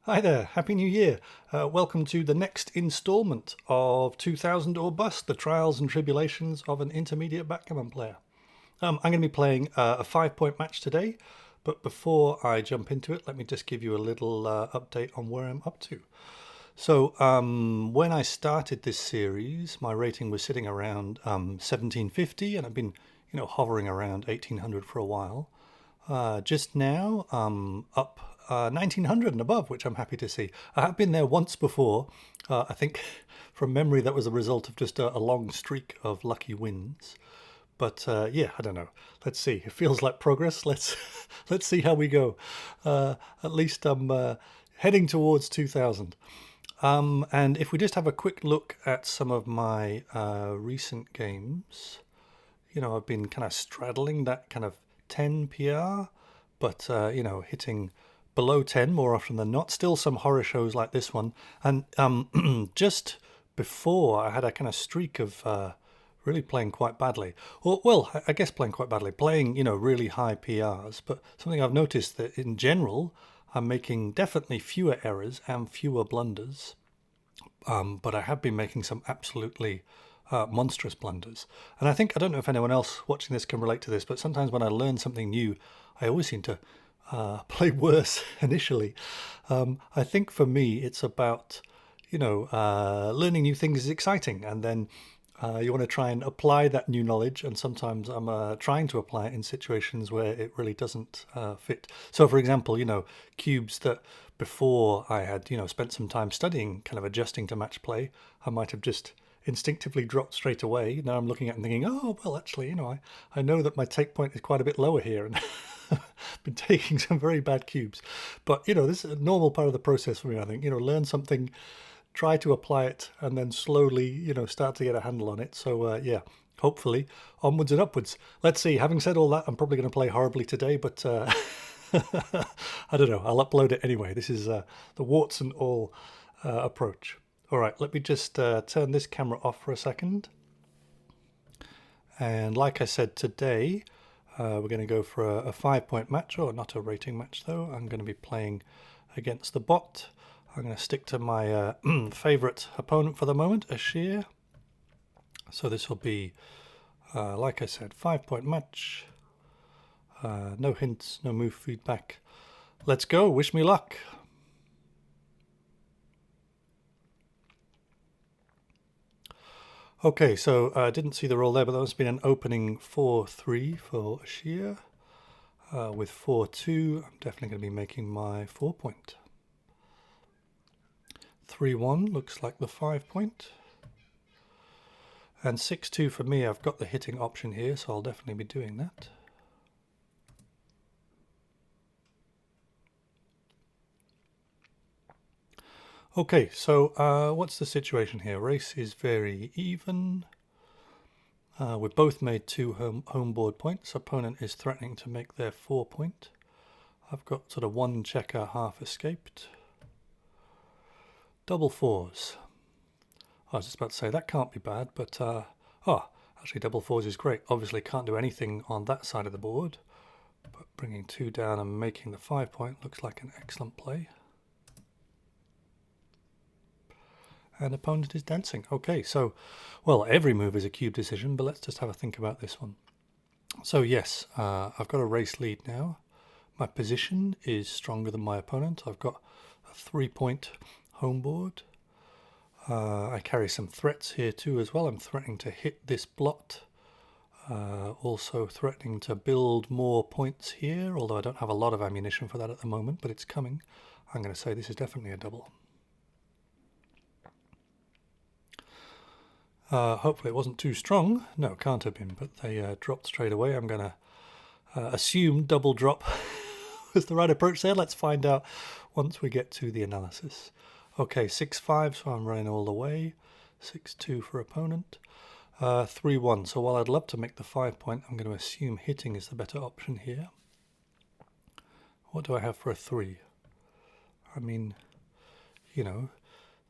Hi there, Happy New Year. Welcome to the next instalment of 2000 or Bust, the trials and tribulations of an intermediate backgammon player. I'm going to be playing a 5 point match today, but before I jump into it, let me just give you a little update on where I'm up to. So, when I started this series, my rating was sitting around 1750, and I've been, hovering around 1800 for a while. Just now, up 1900 and above, which I'm happy to see. I have been there once before. I think from memory that was a result of just a long streak of lucky wins. But yeah, I don't know. Let's see. It feels like progress. Let's let's see how we go. At least I'm heading towards 2000. And if we just have a quick look at some of my recent games, I've been kind of straddling that kind of 10 PR, but, hitting below 10 more often than not. Still some horror shows like this one. And just before, I had a kind of streak of really playing quite badly. Well, I guess playing quite badly, playing, really high PRs. But something I've noticed that in general, I'm making definitely fewer errors and fewer blunders. But I have been making some absolutely monstrous blunders. And I don't know if anyone else watching this can relate to this, but sometimes when I learn something new, I always seem to play worse initially. I think for me, it's about, learning new things is exciting. And then you want to try and apply that new knowledge. And sometimes I'm trying to apply it in situations where it really doesn't fit. So, for example, cubes that before I had, spent some time studying, kind of adjusting to match play, I might have just instinctively dropped straight away. Now I'm looking at it and thinking, oh, well, actually, I know that my take point is quite a bit lower here and been taking some very bad cubes. But, this is a normal part of the process for me, I think. Learn something, try to apply it, and then slowly, start to get a handle on it. So, yeah, hopefully onwards and upwards. Let's see. Having said all that, I'm probably going to play horribly today, but I don't know. I'll upload it anyway. This is the warts and all approach. All right, let me just turn this camera off for a second. And like I said, today we're going to go for a 5 point match, or not a rating match though. I'm going to be playing against the bot. I'm going to stick to my favorite opponent for the moment, a shear. So this will be, like I said, 5 point match. No hints, no move feedback. Let's go. Wish me luck. Okay, so I didn't see the roll there, but that must have been an opening 4-3 for shear. With 4-2, I'm definitely going to be making my 4 point. 3-1 looks like the 5 point. And 6-2 for me, I've got the hitting option here, so I'll definitely be doing that. Okay, so what's the situation here? Race is very even. We've both made 2 home board points. Opponent is threatening to make their 4 point. I've got sort of 1 checker, half escaped. Double fours. I was just about to say that can't be bad, but actually double fours is great. Obviously can't do anything on that side of the board, but bringing 2 down and making the 5 point looks like an excellent play. And opponent is dancing. Okay, so, well, every move is a cube decision, but let's just have a think about this one. So yes, I've got a race lead now. My position is stronger than my opponent. I've got a 3 point home board. I carry some threats here too as well. I'm threatening to hit this blot. Also threatening to build more points here, although I don't have a lot of ammunition for that at the moment, but it's coming. I'm going to say this is definitely a double. Hopefully it wasn't too strong. No, can't have been, but they dropped straight away. I'm going to assume double drop was the right approach there. Let's find out once we get to the analysis. Okay, 6-5, so I'm running all the way. 6-2 for opponent. 3-1, so while I'd love to make the 5 point, I'm going to assume hitting is the better option here. What do I have for a 3? I mean,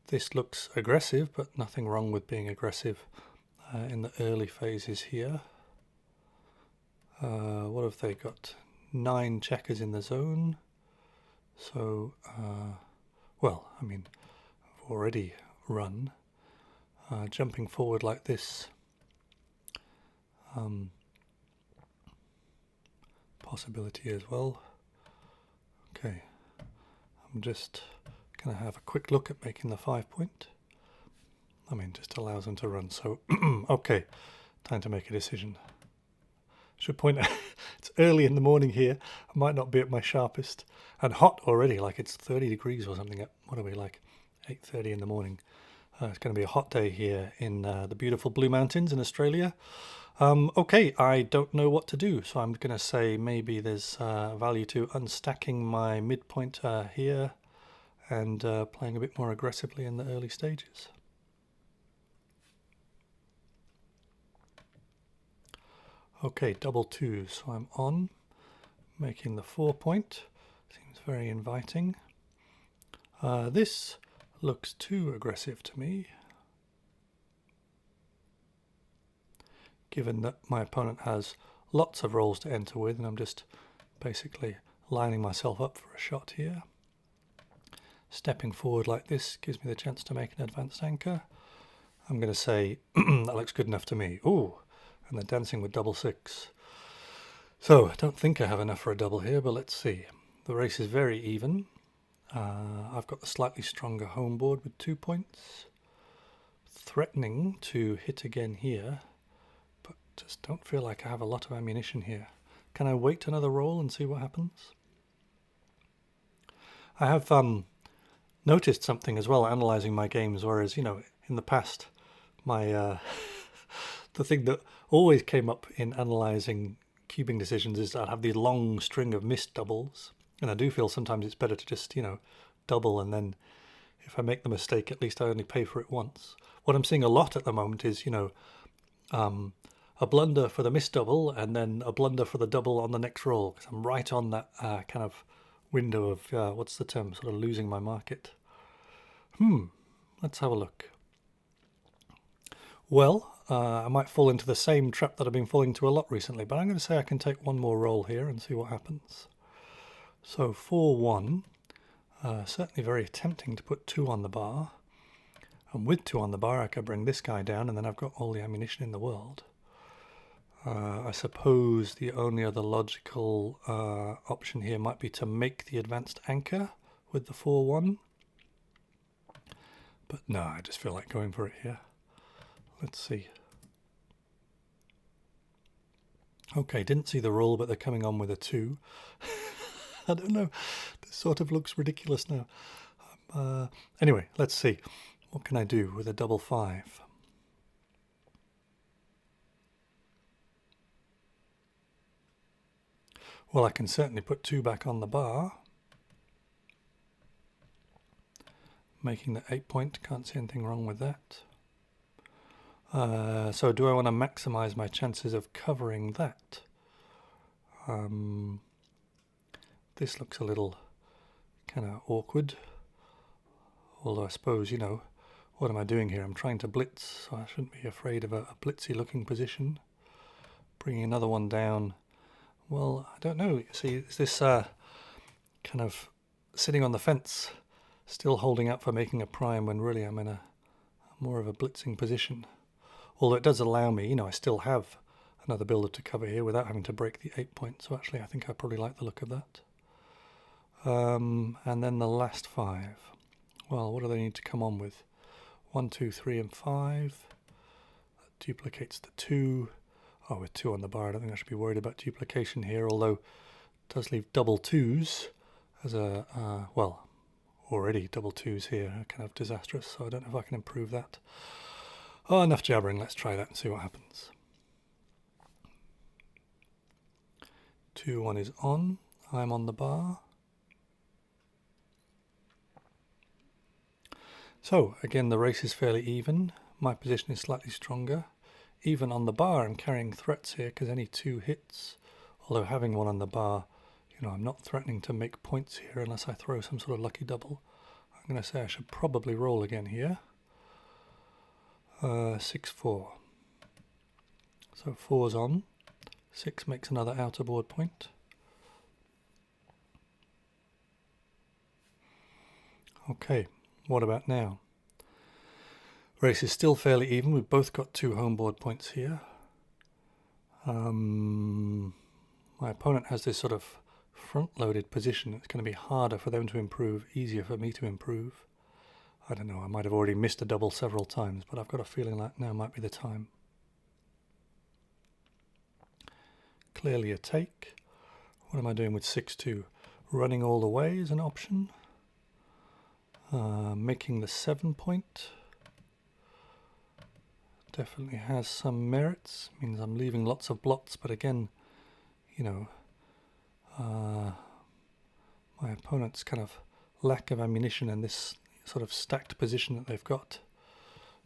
this looks aggressive, but nothing wrong with being aggressive in the early phases here. What have they got? 9 checkers in the zone. So well, I mean, I've already run. Jumping forward like this, possibility as well. Okay, I'm just going to have a quick look at making the 5 point. I mean, just allows them to run. So, okay, time to make a decision. Should point out, it's early in the morning here. I might not be at my sharpest. And hot already, like it's 30 degrees or something. What are we, like 8:30 in the morning? It's going to be a hot day here in the beautiful Blue Mountains in Australia. Okay, I don't know what to do, so I'm going to say maybe there's value to unstacking my midpoint here and playing a bit more aggressively in the early stages. Okay, double twos, so I'm on, making the 4 point. Seems very inviting. This looks too aggressive to me, given that my opponent has lots of rolls to enter with, and I'm just basically lining myself up for a shot here. Stepping forward like this gives me the chance to make an advanced anchor. I'm going to say that looks good enough to me. Ooh, and they're dancing with double six. So I don't think I have enough for a double here, but let's see. The race is very even. I've got the slightly stronger home board with 2 points. Threatening to hit again here, but just don't feel like I have a lot of ammunition here. Can I wait another roll and see what happens? I have noticed something as well, analysing my games, whereas, you know, in the past, my the thing that always came up in analysing cubing decisions is I'd have these long string of missed doubles. And I do feel sometimes it's better to just, you know, double, and then if I make the mistake, at least I only pay for it once. What I'm seeing a lot at the moment is, you know, a blunder for the missed double and then a blunder for the double on the next roll, because I'm right on that kind of window of, what's the term, sort of losing my market. Let's have a look. Well, I might fall into the same trap that I've been falling to a lot recently, but I'm going to say I can take one more roll here and see what happens. So 4-1, certainly very tempting to put 2 on the bar. And with 2 on the bar, I could bring this guy down, and then I've got all the ammunition in the world. I suppose the only other logical option here might be to make the advanced anchor with the 4-1. But no, I just feel like going for it here. Let's see. Okay, didn't see the roll, but they're coming on with a 2. I don't know, this sort of looks ridiculous now. Anyway, let's see. What can I do with a double 5? Well, I can certainly put 2 back on the bar. Making the 8 point, can't see anything wrong with that. So do I want to maximize my chances of covering that? This looks a little kind of awkward. Although I suppose, you know, what am I doing here? I'm trying to blitz, so I shouldn't be afraid of a blitzy looking position. Bringing another one down. Well, I don't know. See, is this kind of sitting on the fence, still holding out for making a prime when really I'm in a more of a blitzing position? Although it does allow me, you know, I still have another builder to cover here without having to break the 8 point. So actually I think I probably like the look of that. And then the last 5. Well, what do they need to come on with? 1, 2, 3, and 5. That duplicates the 2. Oh, with 2 on the bar, I don't think I should be worried about duplication here, although it does leave double 2s as a, well, already double 2s here are kind of disastrous, so I don't know if I can improve that. Oh, enough jabbering, let's try that and see what happens. 2-1 is on, I'm on the bar. So, again, the race is fairly even. My position is slightly stronger. Even on the bar, I'm carrying threats here because any 2 hits, although having 1 on the bar, you know, I'm not threatening to make points here unless I throw some sort of lucky double. I'm going to say I should probably roll again here. 6-4. So 4's on. 6 makes another outer board point. Okay, what about now? Race is still fairly even. We've both got 2 homeboard points here. My opponent has this sort of front-loaded position. It's going to be harder for them to improve, easier for me to improve. I don't know, I might have already missed a double several times, but I've got a feeling like now might be the time. Clearly a take. What am I doing with 6-2? Running all the way is an option. Making the 7 point definitely has some merits. Means I'm leaving lots of blots, but again, you know, my opponent's kind of lack of ammunition and this sort of stacked position that they've got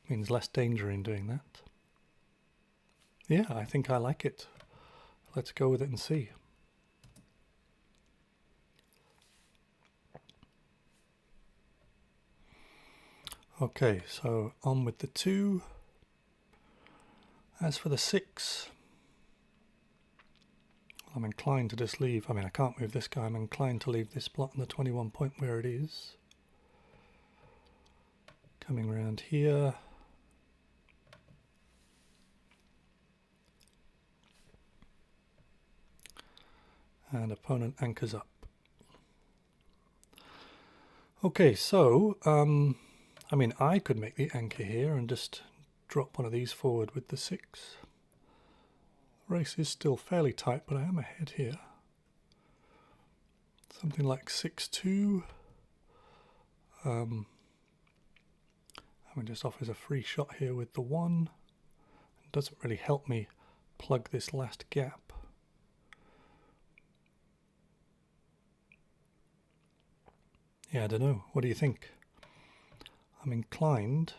means less danger in doing that. Yeah, I think I like it. Let's go with it and see. Okay, so on with the 2. As for the 6, I'm inclined to just leave. I mean, I can't move this guy. I'm inclined to leave this blot on the 21 point where it is. Coming around here. And opponent anchors up. Okay, so, I mean, I could make the anchor here and just drop one of these forward with the 6. Race is still fairly tight, but I am ahead here. Something like 6-2. I mean, just offers a free shot here with the 1. It doesn't really help me plug this last gap. Yeah, I don't know. What do you think? I'm inclined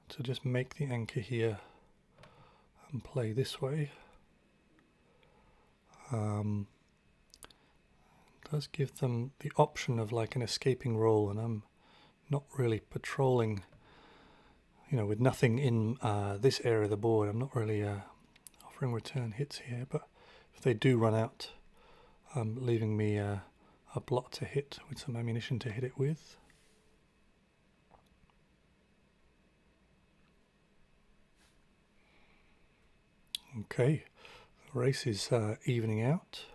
to just make the anchor here and play this way. Does give them the option of like an escaping roll, and I'm not really patrolling, you know, with nothing in this area of the board. I'm not really offering return hits here, but if they do run out, leaving me a blot to hit with some ammunition to hit it with. Okay, the race is evening out.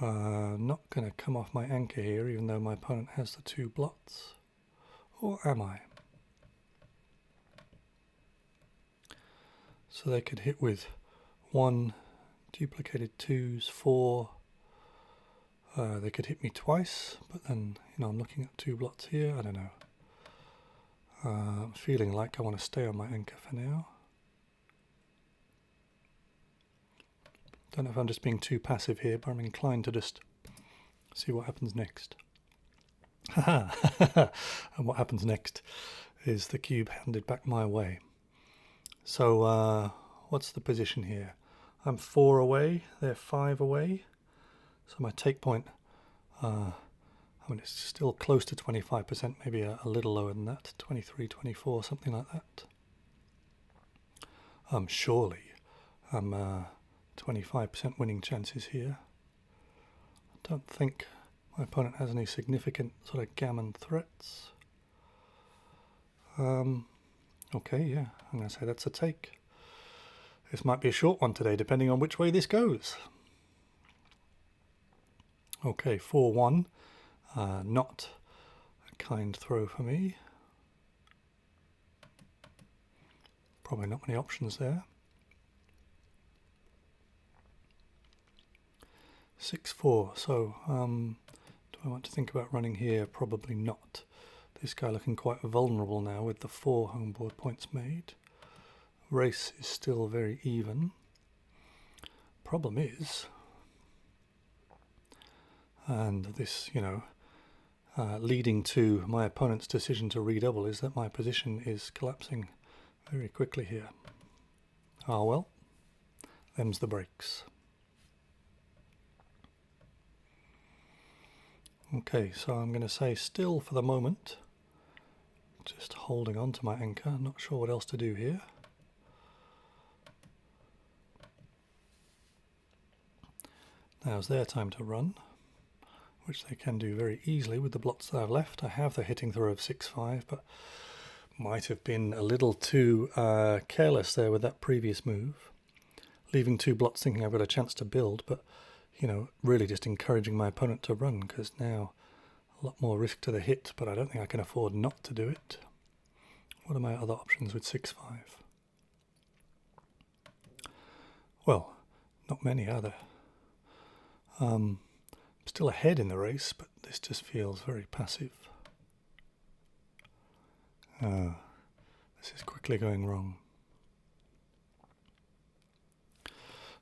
Not going to come off my anchor here, even though my opponent has the 2 blots. Or am I? So they could hit with 1, duplicated 2s, 4. They could hit me twice, but then, you know, I'm looking at 2 blots here. I don't know. I'm feeling like I want to stay on my anchor for now. Don't know if I'm just being too passive here, but I'm inclined to just see what happens next. And what happens next is the cube handed back my way. So what's the position here? I'm 4 away, they're 5 away. So my take point, I mean, it's still close to 25%, maybe a little lower than that, 23, 24, something like that. Surely I'm 25% winning chances here. I don't think my opponent has any significant sort of gammon threats. Okay, yeah, I'm going to say that's a take. This might be a short one today, depending on which way this goes. Okay, 4-1. Not a kind throw for me. Probably not many options there. 6-4. So, do I want to think about running here? Probably not. This guy looking quite vulnerable now with the 4 homeboard points made. Race is still very even. Problem is, and this, you know, leading to my opponent's decision to redouble, is that my position is collapsing very quickly here. Ah well, them's the breaks. Okay, so I'm going to say still for the moment, just holding on to my anchor, not sure what else to do here. Now's their time to run. which they can do very easily with the blots that I've left. I have the hitting throw of 6-5, but might have been a little too careless there with that previous move, leaving 2 blots thinking I've got a chance to build, but you know, really just encouraging my opponent to run, because now a lot more risk to the hit, but I don't think I can afford not to do it. What are my other options with 6-5? Well, not many, are there? Still ahead in the race, but this just feels very passive. This is quickly going wrong.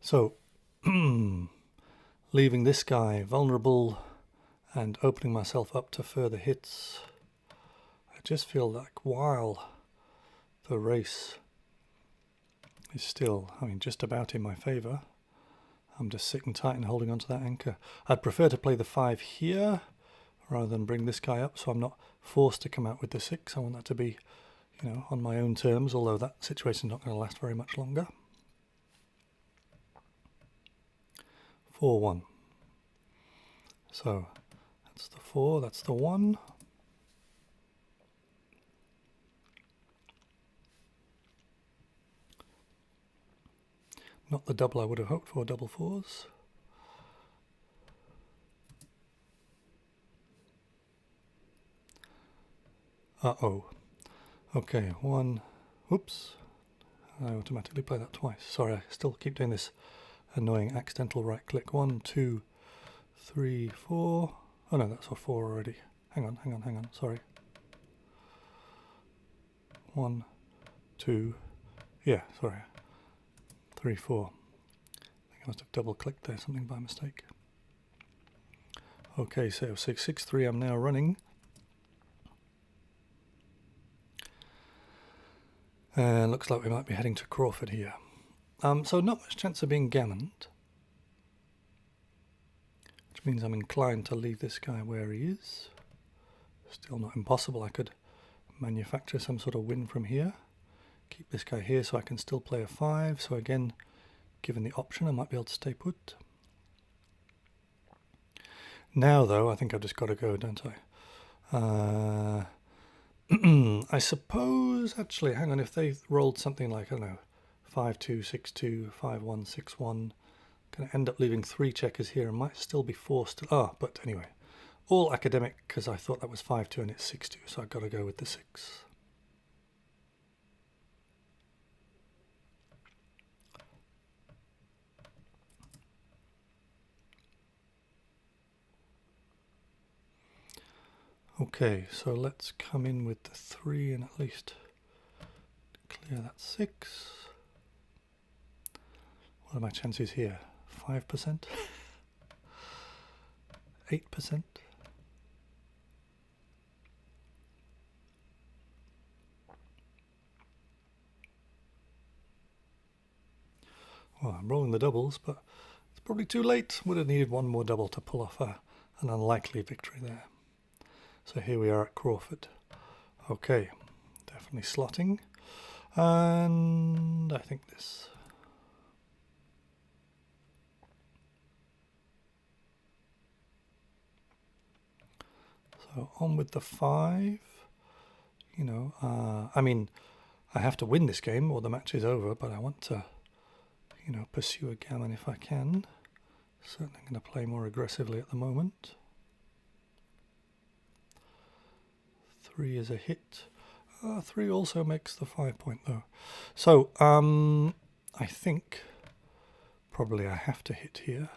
So, leaving this guy vulnerable and opening myself up to further hits. I just feel like while the race is still, just about in my favour, I'm just sitting tight and holding onto that anchor. I'd prefer to play the 5 here rather than bring this guy up, so I'm not forced to come out with the 6. I want that to be, on my own terms, although that situation's not going to last very much longer. 4-1. So that's the 4, that's the 1. Not the double I would have hoped for, double 4s. Uh-oh. Okay, 1. Whoops. I automatically play that twice. Sorry, I still keep doing this annoying accidental right click. 1, 2, 3, 4. Oh no, that's a 4 already. Hang on. Sorry. 1, 2. Yeah, sorry. 3, 4. I think I must have double clicked there, something by mistake. Okay, so 6, 6, 3 I'm now running. And looks like we might be heading to Crawford here. So not much chance of being gammoned, which means I'm inclined to leave this guy where he is. Still not impossible. I could manufacture some sort of win from here. Keep this guy here so I can still play a 5. So again, given the option, I might be able to stay put. Now though, I think I've just got to go, don't I? I suppose, actually, hang on, if they rolled something like, I don't know, 5-2, 6-2, 5-1, 6-1, going to end up leaving 3 checkers here and might still be forced to... but anyway, all academic, because I thought that was 5-2 and it's 6-2, so I've got to go with the 6. Okay, so let's come in with the 3 and at least clear that 6. What are my chances here? 5%? 8%? Well, I'm rolling the doubles, but it's probably too late. Would have needed one more double to pull off an unlikely victory there. So here we are at Crawford. Okay, definitely slotting. And I think this. So on with the 5. I have to win this game or the match is over, but I want to, pursue a gammon if I can. Certainly going to play more aggressively at the moment. 3 is a hit. 3 also makes the 5 point though. So I think probably I have to hit here.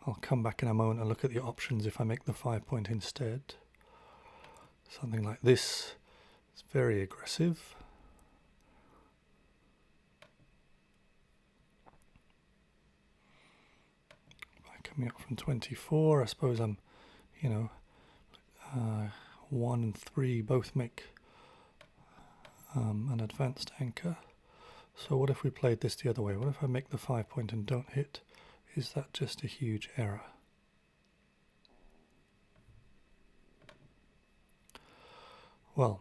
I'll come back in a moment and look at the options if I make the 5 point instead. Something like this is very aggressive. By coming up from 24, I suppose I'm, 1 and 3 both make an advanced anchor. So what if we played this the other way? What if I make the 5 point and don't hit? Is that just a huge error? Well,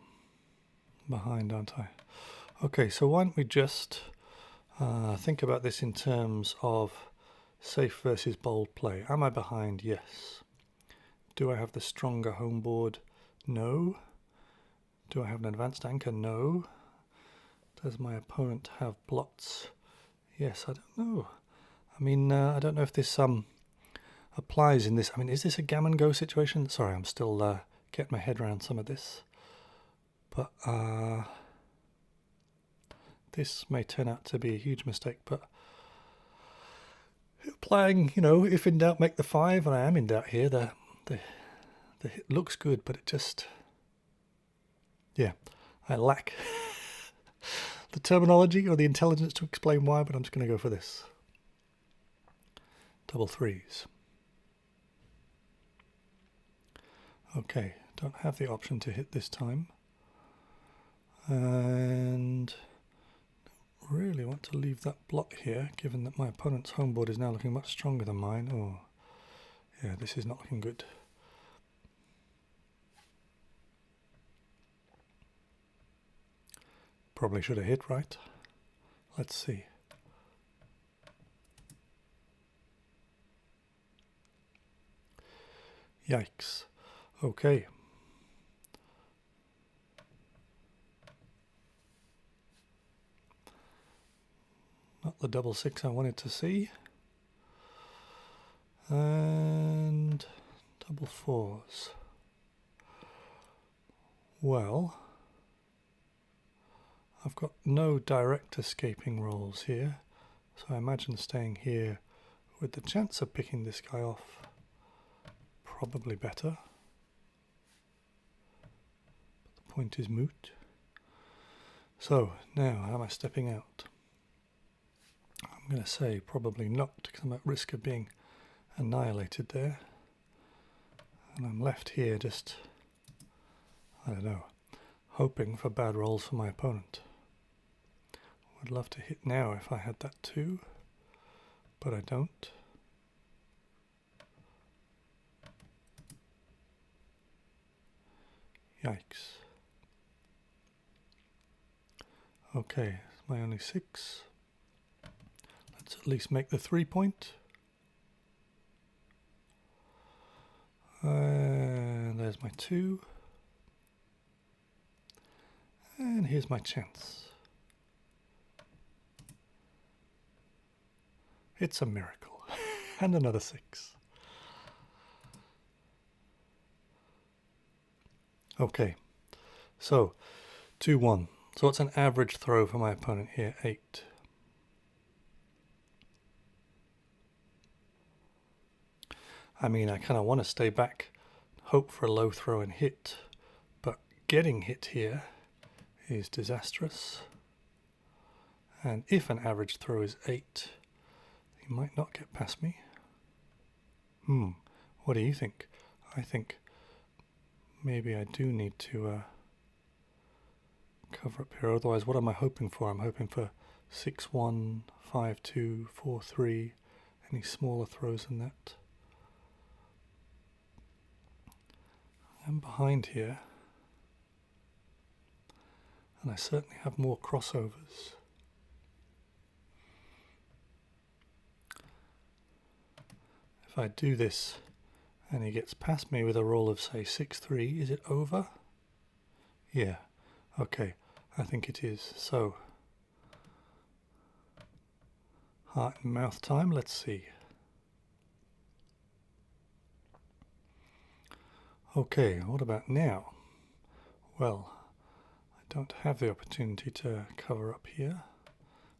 behind, aren't I? Okay, so why don't we just think about this in terms of Safe versus bold play. Am I behind? Yes. Do I have the stronger home board? No. Do I have an advanced anchor? No. Does my opponent have blots? Yes, I don't know. I mean, I don't know if this applies in this. I mean, is this a gammon go situation? Sorry, I'm still getting my head around some of this. But this may turn out to be a huge mistake. But playing, you know, if in doubt, make the 5. And I am in doubt here. The hit looks good, but it just, yeah, I lack the terminology or the intelligence to explain why, but I'm just going to go for this. Double 3s. Okay, don't have the option to hit this time. And don't really want to leave that blot here, given that my opponent's home board is now looking much stronger than mine. Oh, yeah, this is not looking good. Probably should have hit, right? Let's see. Yikes. Okay. Not the double 6 I wanted to see. And double 4s. Well, I've got no direct escaping rolls here, so I imagine staying here with the chance of picking this guy off probably better. But the point is moot. So now, how am I stepping out? I'm going to say probably not, because I'm at risk of being annihilated there. And I'm left here just, I don't know, hoping for bad rolls for my opponent. Would love to hit now if I had that too, but I don't. Yikes. Okay, it's my only 6. Let's at least make the 3 point. And there's my 2. And here's my chance. It's a miracle. And another 6. Okay, so 2-1. So what's an average throw for my opponent here? 8. I mean, I kind of want to stay back, hope for a low throw and hit, but getting hit here is disastrous. And if an average throw is 8, he might not get past me. What do you think? I think maybe I do need to cover up here. Otherwise, what am I hoping for? I'm hoping for 6-1, 5-2, 4-3, any smaller throws than that. I'm behind here, and I certainly have more crossovers. If I do this and he gets past me with a roll of, say, 6-3, is it over? Yeah, okay, I think it is. So, heart and mouth time, let's see. Okay, what about now? Well, I don't have the opportunity to cover up here.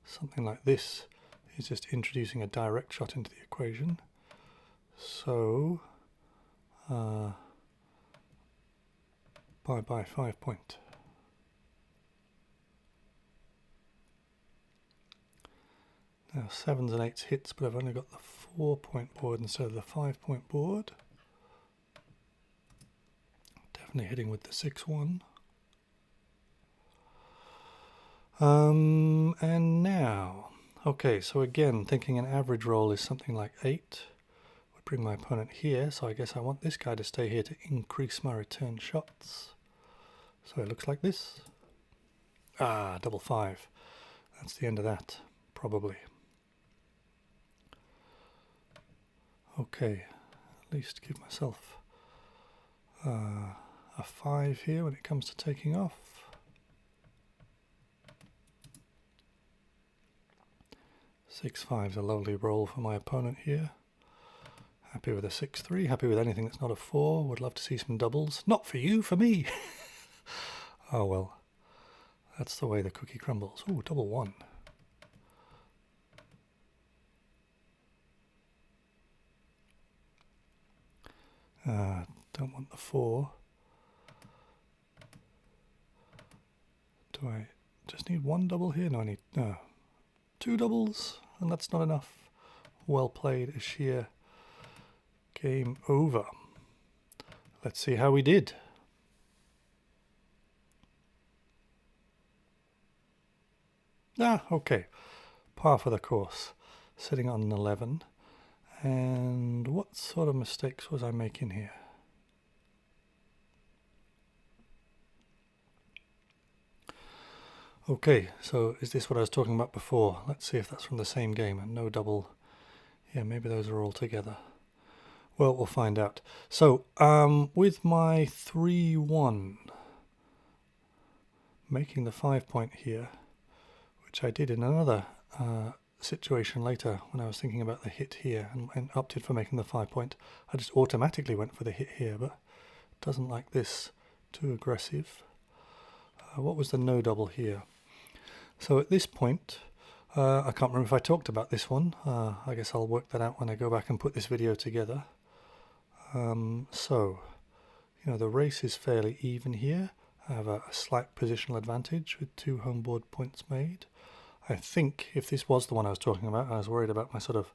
Something like this is just introducing a direct shot into the equation. So, bye-bye 5 point. Now 7s and 8s hits, but I've only got the 4 point board instead of the 5 point board. Definitely hitting with the 6-1. And now, okay, so again, thinking an average roll is something like 8. Would bring my opponent here, so I guess I want this guy to stay here to increase my return shots. So it looks like this. Ah, double 5. That's the end of that, probably. Okay, at least give myself a 5 here when it comes to taking off. Six five's a lovely roll for my opponent here. Happy with a 6-3, happy with anything that's not a 4. Would love to see some doubles. Not for you, for me. Oh well, that's the way the cookie crumbles. Ooh, double 1. Don't want the 4. Do I just need one double here? No, I need 2 doubles, and that's not enough. Well played, a sheer game over. Let's see how we did. Okay. Par for the course. Sitting on an 11. And what sort of mistakes was I making here? Okay, so is this what I was talking about before? Let's see if that's from the same game and no double. Yeah, maybe those are all together. Well, we'll find out. So, with my 3-1, making the 5-point here, which I did in another situation later when I was thinking about the hit here and opted for making the 5-point. I just automatically went for the hit here, but it doesn't like this too aggressive. What was the no double here? So at this point, I can't remember if I talked about this one. I guess I'll work that out when I go back and put this video together. So, you know, the race is fairly even here. I have a slight positional advantage with 2 home board points made. I think if this was the one I was talking about, I was worried about my sort of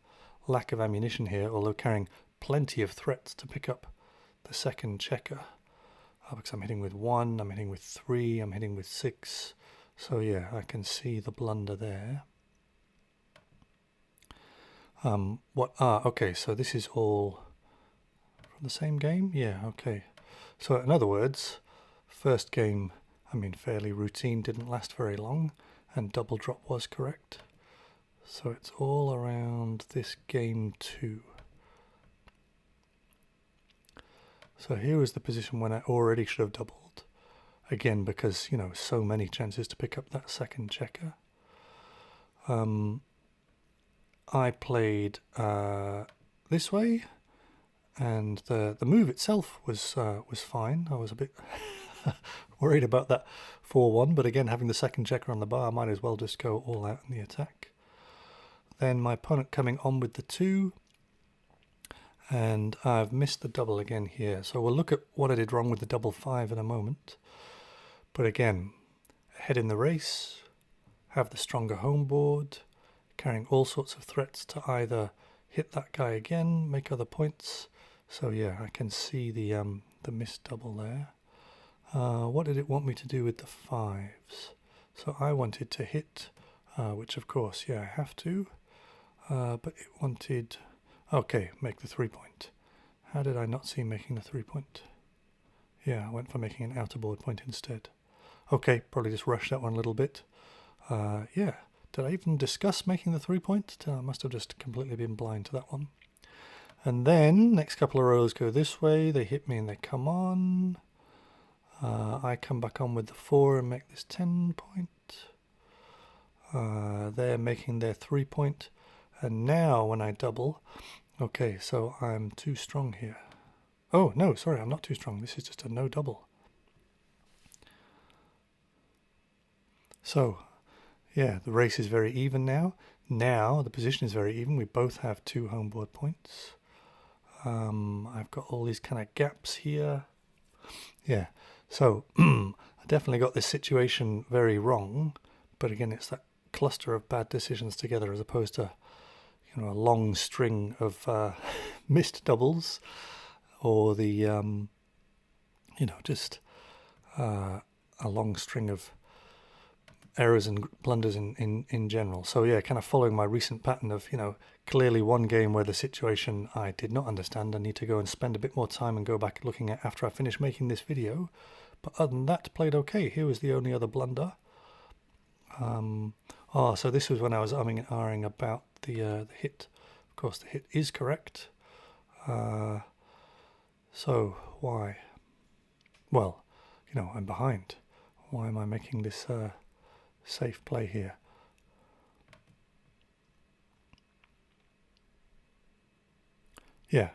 lack of ammunition here, although carrying plenty of threats to pick up the second checker. Because I'm hitting with 1, I'm hitting with 3, I'm hitting with 6. So yeah, I can see the blunder there. Okay, so this is all from the same game? Yeah, okay. So in other words, first game, I mean fairly routine, didn't last very long, and double drop was correct. So it's all around this game 2. So here was the position when I already should have doubled. Again, because, you know, so many chances to pick up that second checker. I played this way, and the move itself was fine. I was a bit worried about that 4-1, but again, having the second checker on the bar, I might as well just go all out in the attack. Then my opponent coming on with the 2, and I've missed the double again here. So we'll look at what I did wrong with the double 5 in a moment. But again, ahead in the race, have the stronger home board, carrying all sorts of threats to either hit that guy again, make other points. So yeah, I can see the missed double there. What did it want me to do with the 5s? So I wanted to hit, which of course, yeah, I have to. But it wanted, okay, make the 3-point. How did I not see making the 3-point? Yeah, I went for making an outer board point instead. Okay, probably just rushed that one a little bit. Yeah, did I even discuss making the 3-point? I must have just completely been blind to that one. And then, next couple of rows go this way, they hit me and they come on. I come back on with the 4 and make this 10-point. They're making their 3-point. And now when I double, okay, so I'm too strong here. Oh, no, sorry, I'm not too strong. This is just a no double. So, yeah, the race is very even now. Now the position is very even. We both have 2 home board points. I've got all these kind of gaps here. Yeah, so I definitely got this situation very wrong. But again, it's that cluster of bad decisions together as opposed to, you know, a long string of missed doubles, or the, you know, just a long string of errors and blunders in general. So yeah, kind of following my recent pattern of, you know, clearly one game where the situation I did not understand, I need to go and spend a bit more time and go back looking at after I finish making this video. But other than that, played okay. Here was the only other blunder. So this was when I was umming and ahhing about the hit. Of course, the hit is correct. So why? Well, you know, I'm behind. Why am I making this safe play here? Yeah,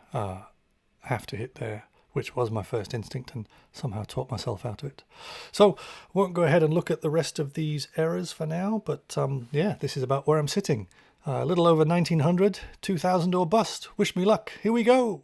have to hit there, which was my first instinct, and somehow taught myself out of it. So won't go ahead and look at the rest of these errors for now, but yeah, this is about where I'm sitting. A little over 1900, 2000 or bust. Wish me luck. Here we go.